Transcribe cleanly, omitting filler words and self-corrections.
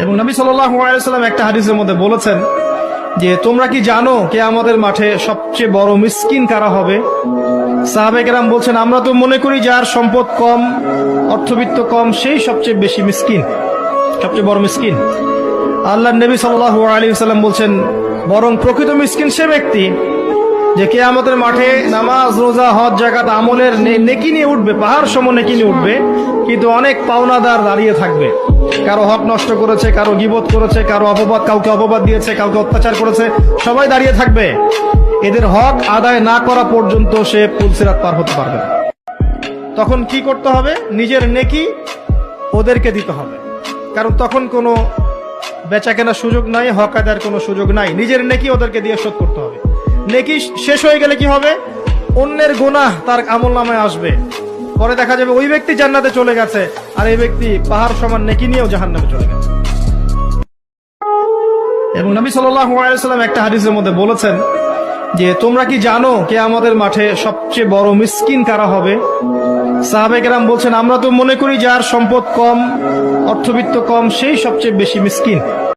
এবং নবী সাল্লাল্লাহু আলাইহি ওয়াসাল্লাম একটা হাদিসের মধ্যে বলেছেন যে তোমরা কি জানো কিয়ামতের মাঠে সবচেয়ে বড় মিসকিন কারা হবে? সাহাবায়ে কেরাম বলছেন, আমরা তো মনে করি যার সম্পদ কম, অর্থবিত্ত কম, সেই সবচেয়ে বেশি মিসকিন, সবচেয়ে বড় মিসকিন। আল্লাহর নবী সাল্লাল্লাহু আলাইহি ওয়াসাল্লাম বলছেন, বরং প্রকৃত মিসকিন সে ব্যক্তি যে কিয়ামতের মাঠে নামাজ, রোজা, হজ, যাকাত আমলের নেকি নিয়ে উঠবে, পাহাড় সম নেকি নিয়ে উঠবে, কিন্তু অনেক পাওনাদার দাঁড়িয়ে থাকবে। কারো হক নষ্ট করেছে, কারো গীবত করেছে, কারো অপবাদ, কাউকে অপবাদ দিয়েছে, কাউকে অত্যাচার করেছে, সবাই দাঁড়িয়ে থাকবে। এদের হক আদায় না করা পর্যন্ত সে পুলসিরাত পার হতে পারবে না। তখন কি করতে হবে? নিজের নেকি ওদেরকে দিতে হবে, কারণ তখন কোনো বেচা কেনার সুযোগ নাই, হক আদায়ের কোনো সুযোগ নাই। নিজের নেকি ওদেরকে দিয়ে শোধ করতে হবে। নেকি শেষ হয়ে গেলে কি হবে? অন্যের গুনাহ তার আমলনামায় আসবে, পরে দেখা যাবে ওই ব্যক্তি জান্নাতে চলে গেছে আর এই ব্যক্তি পাহাড় সমান নেকি নিয়েও জাহান্নামে চলে গেছে। এবং নবী সাল্লাল্লাহু আলাইহি ওয়াসাল্লাম একটা হাদিসের মধ্যে বলেছেন যে তোমরা কি জানো কিয়ামতের মাঠে সবচেয়ে বড় মিসকিন কারা হবে? সাহাবায়ে কেরাম বলছেন, আমরা তো মনে করি যার সম্পদ কম, অর্থবিত্ত কম, সেই সবচেয়ে বেশি মিসকিন।